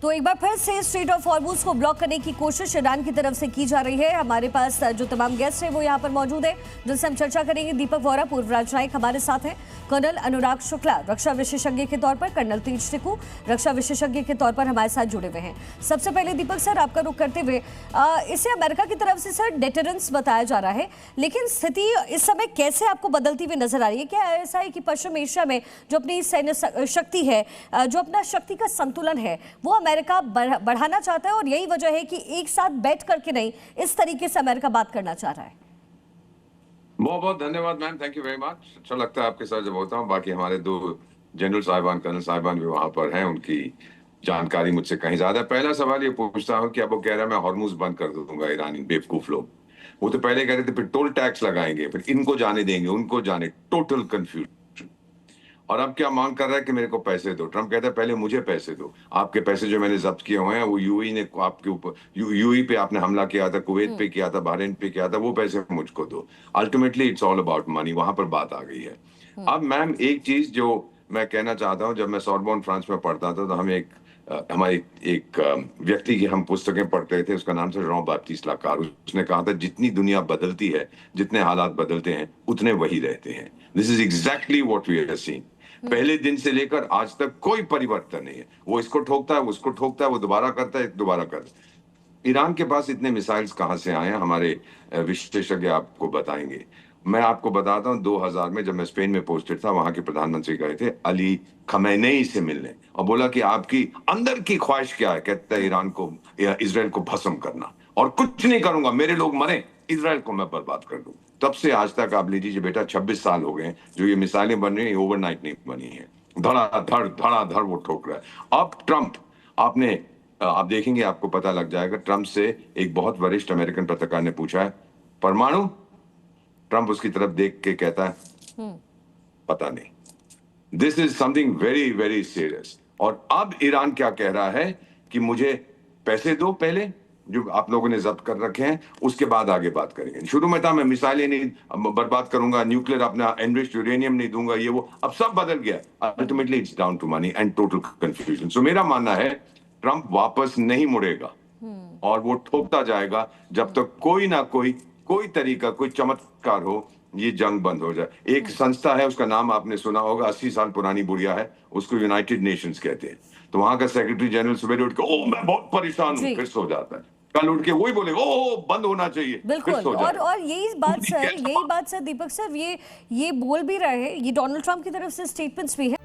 तो एक बार फिर से स्ट्रेट ऑफ हॉर्मुज को ब्लॉक करने की कोशिश ईरान की तरफ से की जा रही है। हमारे पास जो तमाम गेस्ट हैं वो यहाँ पर मौजूद है, जिनसे हम चर्चा करेंगे। दीपक वोरा पूर्व राजनयिक हमारे साथ हैं, कर्नल अनुराग शुक्ला रक्षा विशेषज्ञ के तौर पर, कर्नल तेज टिकू रक्षा विशेषज्ञ के तौर पर हमारे साथ जुड़े हुए हैं। सबसे पहले दीपक सर, आपका रुख करते हुए, इसे अमेरिका की तरफ से सर डेटरेंस बताया जा रहा है, लेकिन स्थिति इस समय कैसे आपको बदलती हुई नजर आ रही है? क्या ऐसा है कि पश्चिम एशिया में जो अपनी सैन्य शक्ति है, जो अपना शक्ति का संतुलन है, वो अमेरिका बढ़ाना चाहता है और यही वजह है कि एक साथ बैठ करके नहीं, इस तरीके से अमेरिका बात करना चाह रहा है? बहुत बहुत धन्यवाद ma'am, thank you very much. अच्छा लगता है आपके साथ जब होता हूँ। बाकी हमारे दो जनरल साहिबान, कर्नल साहिबान भी वहां पर हैं, उनकी जानकारी मुझसे कहीं ज्यादा है। पहला सवाल ये पूछता हूँ कि अब वो कह रहा है मैं हॉर्मुज बंद कर दूंगा, ईरानी बेवकूफ लोग। वो तो पहले कह रहे थे फिर टोल टैक्स लगाएंगे, फिर इनको जाने देंगे, उनको जाने, टोटल कंफ्यूजन। और अब क्या मांग कर रहा है कि मेरे को पैसे दो। ट्रम्प कहता है पहले मुझे पैसे दो, आपके पैसे जो मैंने जब्त किए हुए हैं वो यूएई ने आपके ऊपर, यूएई पे आपने हमला किया था, कुवैत पे किया था, बहरीन पे किया था, वो पैसे मुझको दो। Ultimately it's all about money, वहां पर बात आ गई है। अब मैम एक चीज जो मैं कहना चाहता हूँ, जब मैं सोरबोन फ्रांस में पढ़ता था तो हमें हमारे एक व्यक्ति की हम पुस्तकें पढ़ते थे, उसका नाम था जॉन बैप्टिस्ट लाकार। उसने कहा था जितनी दुनिया बदलती है, जितने हालात बदलते हैं, उतने वही रहते हैं। This is exactly what we have seen. पहले दिन से लेकर आज तक कोई परिवर्तन नहीं है। वो इसको ठोकता है, उसको ठोकता है, वो दोबारा करता है, दोबारा करता है। ईरान के पास इतने मिसाइल्स कहां से आए हैं, हमारे विशेषज्ञ आपको बताएंगे। मैं आपको बताता हूं, 2000 में जब मैं स्पेन में पोस्टेड था, वहां के प्रधानमंत्री गए थे अली खमेनेई से मिलने और बोला कि आपकी अंदर की ख्वाहिश क्या है? कहता है ईरान को या इजराइल को भस्म करना, और कुछ नहीं करूंगा, मेरे लोग मरे, इजराइल को मैं बर्बाद कर दूं। तब से आज तक आप लीजिए बेटा 26 साल हो गए जो ये मिसाइलें बन रही हैं, ओवरनाइट नहीं बनी है। धड़ाधड़ वो ठोक रहा है। अब ट्रंप, आप देखेंगे, आपको पता लग जाएगा। ट्रंप से एक बहुत वरिष्ठ अमेरिकन पत्रकार ने पूछा है परमाणु, ट्रंप उसकी तरफ देख के कहता है पता नहीं। This is something very very serious. और अब ईरान क्या कह रहा है कि मुझे पैसे दो, पहले जो आप लोगों ने जब्त कर रखे हैं, उसके बाद आगे बात करेंगे। शुरू में था मैं मिसाइलें नहीं बर्बाद करूंगा, न्यूक्लियर अपना एनरिच्ड यूरेनियम नहीं दूंगा, ये वो। अब सब बदल गया। Ultimately it's down to money and total confusion. So मेरा मानना है ट्रंप वापस नहीं मुड़ेगा और वो ठोकता जाएगा जब तक कोई ना कोई तरीका, कोई चमत्कार हो, ये जंग बंद हो जाए। एक संस्था है, उसका नाम आपने सुना होगा, 80 साल पुरानी बुढ़िया है, उसको यूनाइटेड नेशंस कहते हैं। तो वहां का सेक्रेटरी जनरल सुबह उठ के ओ मैं बहुत परेशान हूं, फिर सो जाता है। कल उठ के वही बोलेगा ओ बंद होना चाहिए, बिल्कुल। और यही बात सर दीपक सर, ये बोल भी रहे हैं, ये डोनाल्ड ट्रंप की तरफ से स्टेटमेंट्स भी है।